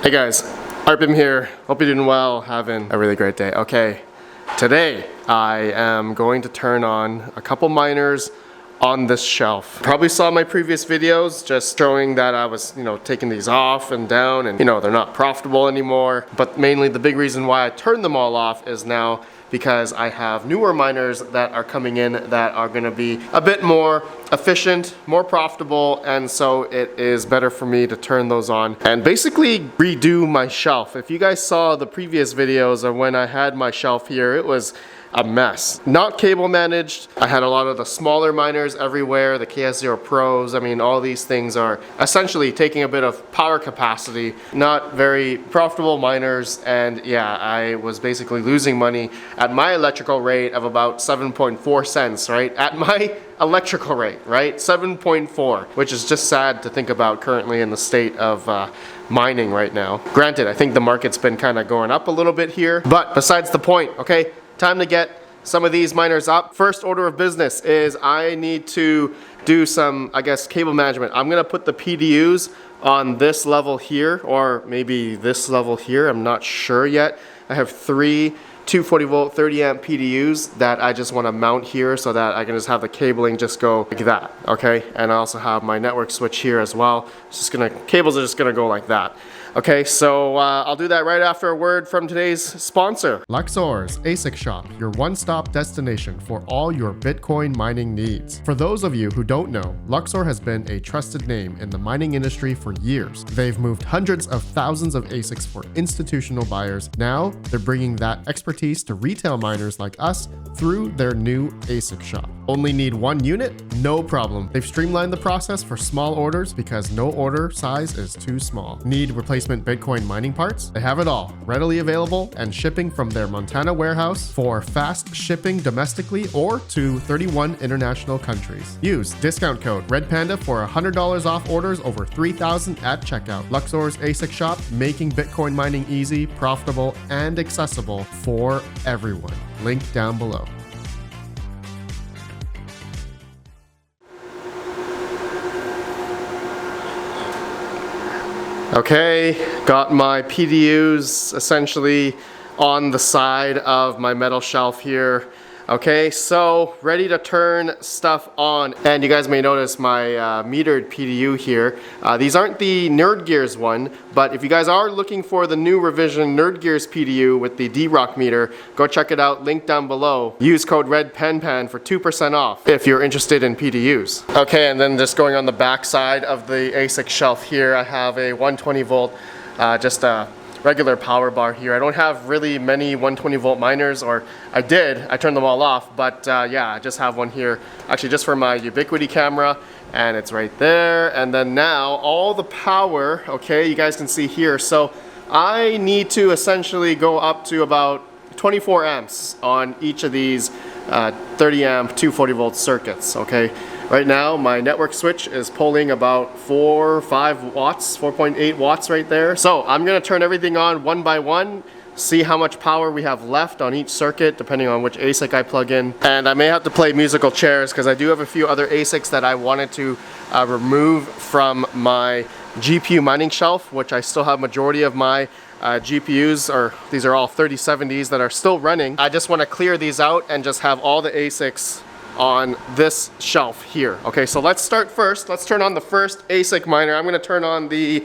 Hey guys, RedPandaMining here. Hope you're doing well, having a really great day. Okay, today I am going to turn on a couple miners on this shelf. Probably saw my previous videos just showing that I was, taking these off and down and, they're not profitable anymore. But mainly the big reason why I turned them all off is now because I have newer miners that are coming in that are gonna be a bit more efficient, more profitable, and so it is better for me to turn those on and basically redo my shelf. If you guys saw the previous videos of when I had my shelf here, it was a mess. Not cable managed. I had a lot of the smaller miners everywhere, the KS0 Pros. I mean, all these things are essentially taking a bit of power capacity, not very profitable miners, and yeah, I was basically losing money at my electrical rate of about 7.4 cents, right? At my electrical rate, right? 7.4, which is just sad to think about currently in the state of mining right now. Granted, I think the market's been kind of going up a little bit here, but besides the point, okay? Time to get some of these miners up. First order of business is I need to do some, cable management. I'm gonna put the PDUs on this level here, or maybe this level here, I'm not sure yet. I have three 240 volt 30 amp PDUs that I just want to mount here so that I can just have the cabling just go like that, okay? And I also have my network switch here as well. It's just cables are just gonna go like that. Okay, so I'll do that right after a word from today's sponsor. Luxor's ASIC Shop, your one-stop destination for all your Bitcoin mining needs. For those of you who don't know, Luxor has been a trusted name in the mining industry for years. They've moved hundreds of thousands of ASICs for institutional buyers. Now, they're bringing that expertise to retail miners like us through their new ASIC Shop. Only need one unit? No problem. They've streamlined the process for small orders because no order size is too small. Need replacement Bitcoin mining parts? They have it all, readily available and shipping from their Montana warehouse for fast shipping domestically or to 31 international countries. Use discount code RedPanda for $100 off orders over 3,000 at checkout. Luxor's ASIC Shop, making Bitcoin mining easy, profitable, and accessible for everyone. Link down below. Okay, got my PDUs essentially on the side of my metal shelf here. Okay, so ready to turn stuff on. And you guys may notice my metered PDU here. These aren't the Nerd Gears one, but if you guys are looking for the new revision Nerd Gears PDU with the D-Rock meter, go check it out, link down below. Use code RedPandaMining for 2% off if you're interested in PDUs. Okay, and then just going on the back side of the ASIC shelf here, I have a 120 volt, just a regular power bar here. I don't have really many 120 volt miners, or I turned them all off, but yeah, I just have one here actually just for my Ubiquity camera, and it's right there. And then now all the power, okay, you guys can see here, so I need to essentially go up to about 24 amps on each of these 30 amp 240 volt circuits. Okay, right now my network switch is pulling about 4 or 5 watts, 4.8 watts right there. So I'm gonna turn everything on one by one, see how much power we have left on each circuit depending on which ASIC I plug in. And I may have to play musical chairs because I do have a few other ASICs that I wanted to remove from my GPU mining shelf, which I still have majority of my GPUs, or these are all 3070s that are still running. I just want to clear these out and just have all the ASICs on this shelf here. Okay, so let's start first. Let's turn on the first ASIC miner. I'm going to turn on the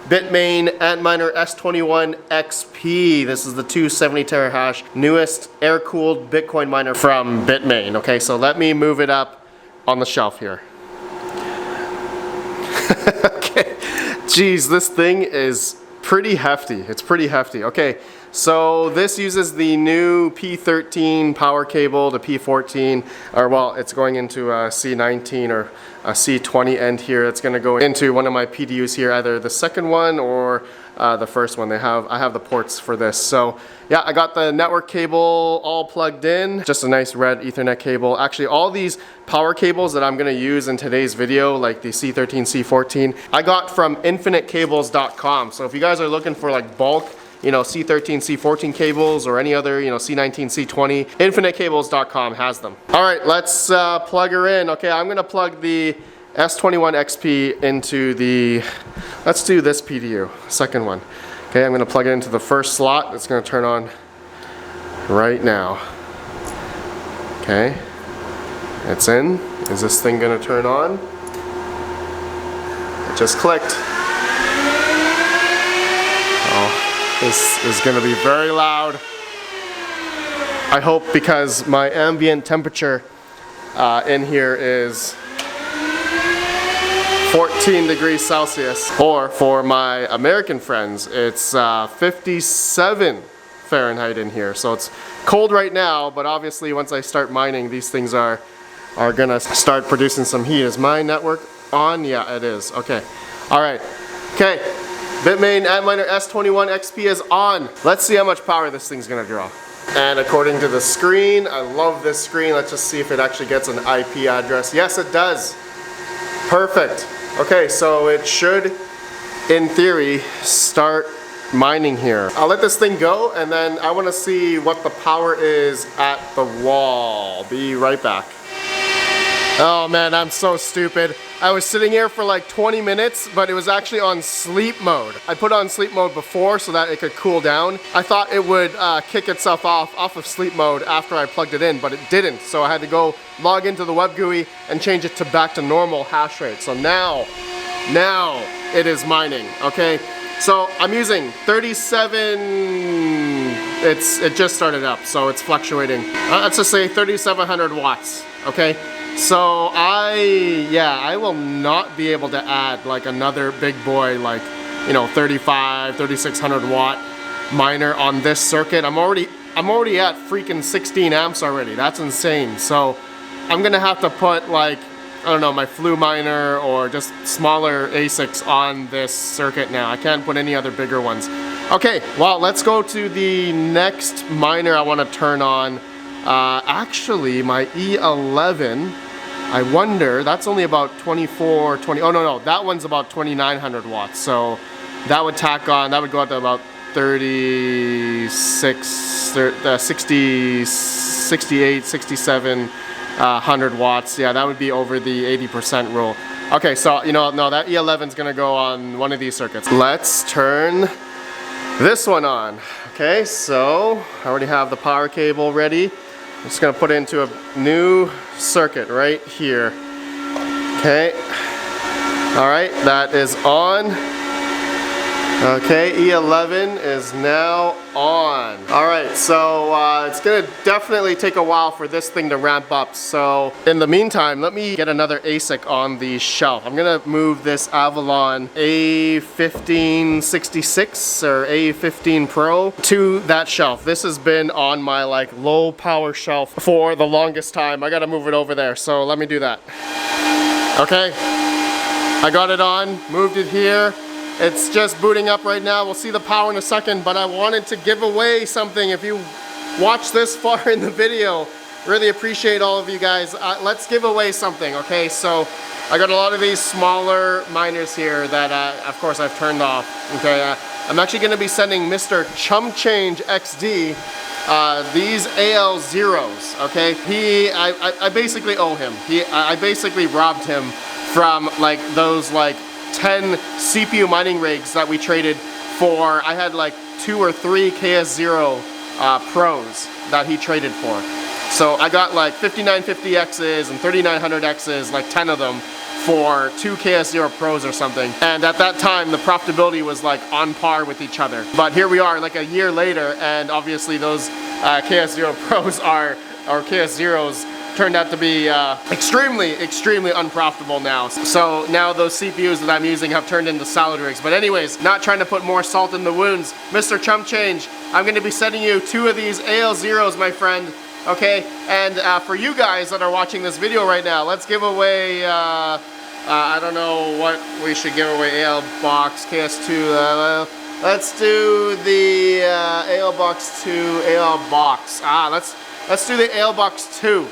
Bitmain Antminer S21 XP. This is the 270 terahash newest air-cooled Bitcoin miner from Bitmain. Okay, so let me move it up on the shelf here. Okay, geez, this thing is pretty hefty. It's pretty hefty. Okay, so this uses the new P13 power cable to P14, or well, it's going into a C19 or a C20 end here. It's going to go into one of my PDUs here, either the second one or the first one. I have the ports for this. So yeah, I got the network cable all plugged in, just a nice red Ethernet cable. Actually, all these power cables that I'm going to use in today's video, like the C13, C14, I got from infinitecables.com. So if you guys are looking for like bulk, C13, C14 cables or any other, C19, C20, infinitecables.com has them. All right, let's plug her in. Okay, I'm gonna plug the S21 XP into the, let's do this PDU, second one. Okay, Okay, I'm gonna plug it into the first slot. It's gonna turn on right now. Okay, it's in. Is this thing gonna turn on? It just clicked. Oh, this is gonna be very loud. I hope, because my ambient temperature in here is 14 degrees Celsius, or for my American friends, it's 57 Fahrenheit in here. So it's cold right now, but obviously once I start mining, these things are gonna start producing some heat. Is my network on? Yeah, it is. Okay. All right. Okay. Bitmain Antminer S21 XP is on. Let's see how much power this thing's gonna draw. And according to the screen, I love this screen. Let's just see if it actually gets an IP address. Yes, it does. Perfect. Okay, so it should, in theory, start mining here. I'll let this thing go, and then I want to see what the power is at the wall. Be right back. Oh man, I'm so stupid. I was sitting here for like 20 minutes, but it was actually on sleep mode. I put on sleep mode before so that it could cool down. I thought it would kick itself off of sleep mode after I plugged it in, but it didn't. So I had to go log into the web GUI and change it to back to normal hash rate. So now it is mining, okay? So I'm using 37, it just started up, so it's fluctuating. Let's just say 3,700 watts, okay? So I will not be able to add like another big boy, like, you know, 3,600 watt miner on this circuit. I'm already at freaking 16 amps already. That's insane. So I'm gonna have to put, like, I don't know, my Flu miner or just smaller ASICs on this circuit now. I can't put any other bigger ones. Okay, well, let's go to the next miner I want to turn on. Actually, my E11, I wonder, that's only about 20, oh no, that one's about 2,900 watts. So that would tack on, that would go up to about 68, 67, 100 watts. Yeah, that would be over the 80% rule. Okay, so, you know, no, that E11 is gonna go on one of these circuits. Let's turn this one on. Okay, so I already have the power cable ready. I'm just gonna put it into a new circuit right here. Okay. All right, that is on. Okay, E11 is now on. All right, so it's gonna definitely take a while for this thing to ramp up. So in the meantime, let me get another ASIC on the shelf. I'm gonna move this Avalon A1566 or A15 Pro to that shelf. This has been on my like low power shelf for the longest time. I gotta move it over there, so let me do that. Okay, I got it on, moved it here. It's just booting up right now. We'll see the power in a second, but I wanted to give away something. If you watch this far in the video, really appreciate all of you guys. Let's give away something, okay? So I got a lot of these smaller miners here that, of course, I've turned off, okay? I'm actually gonna be sending Mr. Chum Change XD these AL zeros, okay? I basically owe him. I basically robbed him from like those like 10 CPU mining rigs that we traded for. I had like 2 or 3 KS0 Pros that he traded for. So I got like 5950Xs and 3900Xs, like 10 of them, for 2 KS0 Pros or something. And at that time, the profitability was like on par with each other. But here we are like a year later, and obviously those KS0 Pros or KS0s turned out to be extremely unprofitable now. So now those CPUs that I'm using have turned into salad rigs. But anyways, not trying to put more salt in the wounds. Mr. Chump Change, I'm gonna be sending you 2 of these AL zeros, my friend. Okay, and for you guys that are watching this video right now, let's give away, I don't know what we should give away. AL box, KS2, let's do the AL box 2, AL box. Let's do the AL box 2.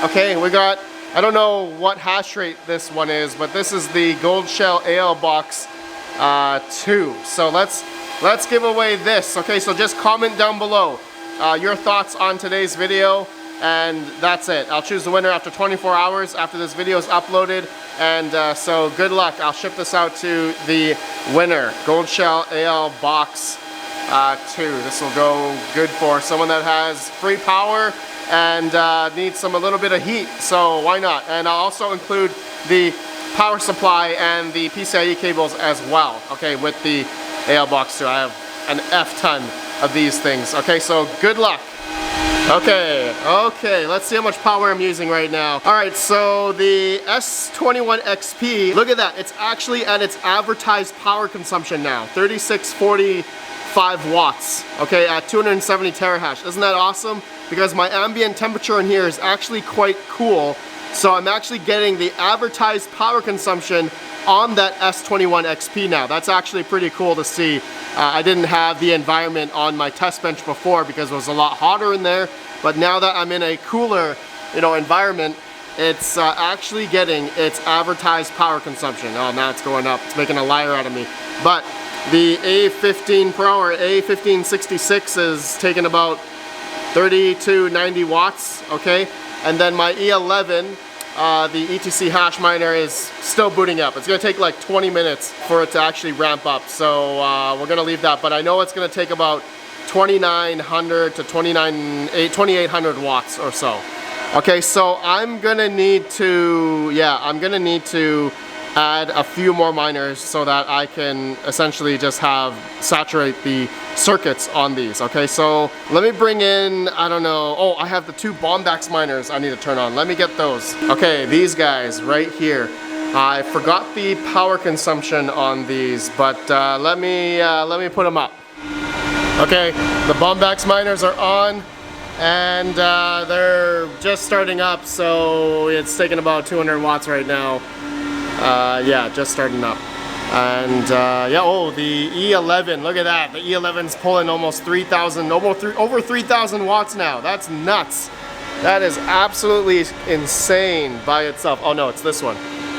Okay, we got, I don't know what hash rate this one is, but this is the Gold Shell AL box 2. So let's give away this. Okay, so just comment down below your thoughts on today's video. and that's it. I'll choose the winner after 24 hours after this video is uploaded, and so good luck. I'll ship this out to the winner. Gold Shell AL Box 2. This will go good for someone that has free power and needs a little bit of heat, so why not? And I'll also include the power supply and the PCIe cables as well, okay, with the AL Box 2. I have an F-ton of these things. Okay, so good luck. Okay, let's see how much power I'm using right now. Alright, so the S21 XP, look at that, it's actually at its advertised power consumption now, 3645 watts, okay, at 270 terahash. Isn't that awesome? Because my ambient temperature in here is actually quite cool, so I'm actually getting the advertised power consumption on that S21 XP now. That's actually pretty cool to see. I didn't have the environment on my test bench before because it was a lot hotter in there, but now that I'm in a cooler, environment, it's actually getting its advertised power consumption. Oh, now it's going up. It's making a liar out of me. But the A15 Pro or A1566 is taking about 30 to 90 watts, okay? And then my E11, the ETC hash miner, is still booting up. It's gonna take like 20 minutes for it to actually ramp up. So we're gonna leave that, but I know it's gonna take about 2900 to 2800 watts or so. Okay, so I'm gonna need to, add a few more miners so that I can essentially just saturate the circuits on these. Okay, so let me bring in, I don't know, oh, I have the 2 Bombax miners I need to turn on. Let me get those. Okay, these guys right here. I forgot the power consumption on these, but let me put them up. Okay, the Bombax miners are on, and they're just starting up, so it's taking about 200 watts right now. Yeah, just starting up. And oh, the E11, look at that. The E11's pulling almost 3,000, over 3,000 watts now. That's nuts. That is absolutely insane by itself. Oh no, it's this one.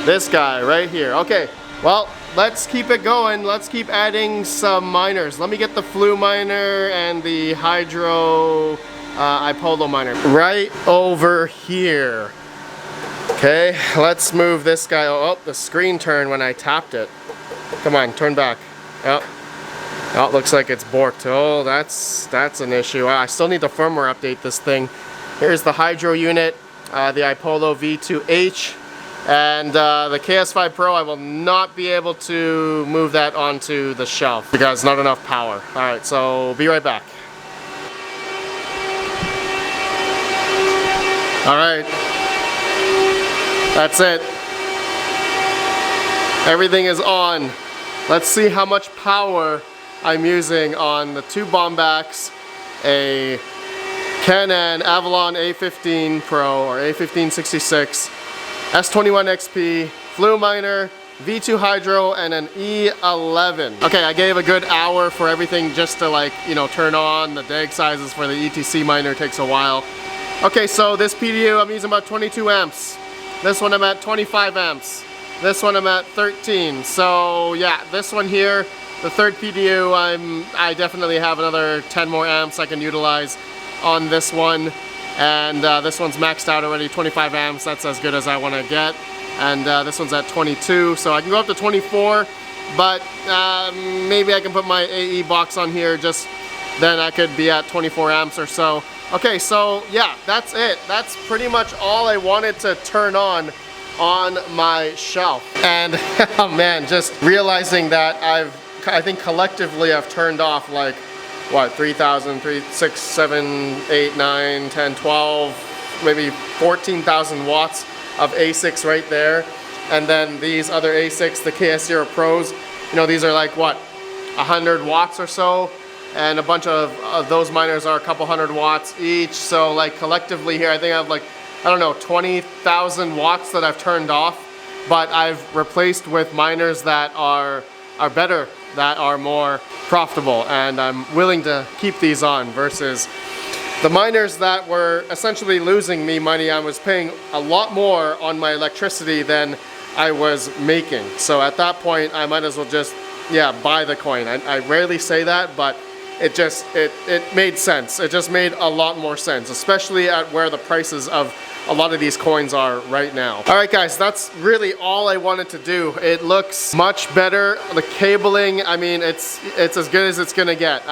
This guy right here. Okay, well, let's keep it going. Let's keep adding some miners. Let me get the Flu miner and the Hydro iPolo miner right over here. Okay, let's move this guy. Oh, the screen turned when I tapped it. Come on, turn back. Oh, it looks like it's borked. Oh, that's an issue. I still need to firmware update this thing. Here's the Hydro unit, the iPolo V2H, and the KS5 Pro. I will not be able to move that onto the shelf because not enough power. All right, so be right back. All right. That's it. Everything is on. Let's see how much power I'm using on the 2 Bombax, a Canon Avalon A15 Pro or A1566, S21 XP, Flu miner, V2 Hydro, and an E11. Okay, I gave a good hour for everything just to turn on. The DAG sizes for the ETC miner takes a while. Okay, so this PDU I'm using about 22 amps. This one I'm at 25 amps. This one I'm at 13. So yeah, this one here, the third PDU, I definitely have another 10 more amps I can utilize on this one. And this one's maxed out already, 25 amps. That's as good as I want to get. And this one's at 22, so I can go up to 24. But maybe I can put my AE box on here. Just then I could be at 24 amps or so. Okay, so yeah, that's it. That's pretty much all I wanted to turn on my shelf. And oh man, just realizing that I think collectively I've turned off like, what, 3,000, 6, 7, 8, 9, 10, 12, maybe 14,000 watts of ASICs right there. And then these other ASICs, the KS0 Pros, these are like what, 100 watts or so. And a bunch of those miners are a couple hundred watts each. So like collectively here, I think I have like, I don't know, 20,000 watts that I've turned off. But I've replaced with miners that are better, that are more profitable. And I'm willing to keep these on versus the miners that were essentially losing me money. I was paying a lot more on my electricity than I was making. So at that point, I might as well just, yeah, buy the coin. I rarely say that, but it made sense. It just made a lot more sense, especially at where the prices of a lot of these coins are right now. All right, guys, that's really all I wanted to do. It looks much better. The cabling, I mean, it's as good as it's gonna get.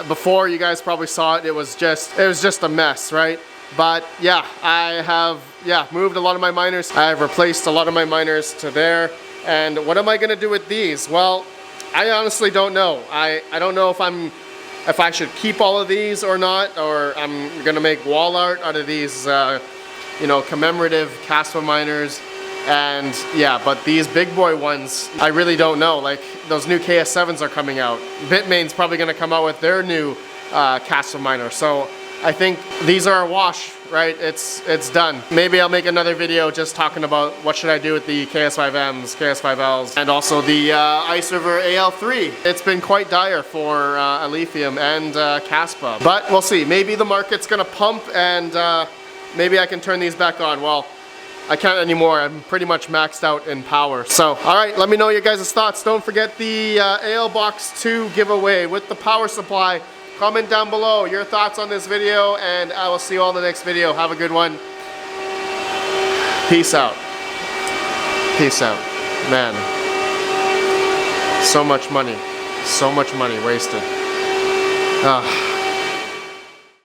Before, you guys probably saw it, it was just a mess, right? But yeah, I have moved a lot of my miners. I have replaced a lot of my miners to there. And what am I gonna do with these? Well, I honestly don't know. I don't know if I should keep all of these or not, or I'm gonna make wall art out of these, you know, commemorative Caspa miners. And yeah, but these big boy ones, I really don't know. Like, those new KS7s are coming out. Bitmain's probably gonna come out with their new Caspa miner. So I think these are a wash, right? It's done. Maybe I'll make another video just talking about what should I do with the KS5Ms, KS5Ls, and also the Ice River AL3. It's been quite dire for Alephium and Caspa. But we'll see. Maybe the market's gonna pump and maybe I can turn these back on. Well, I can't anymore. I'm pretty much maxed out in power. So, all right, let me know your guys' thoughts. Don't forget the AL Box 2 giveaway with the power supply. Comment down below your thoughts on this video, and I will see you all in the next video. Have a good one. Peace out. Peace out. Man, so much money wasted. Ah.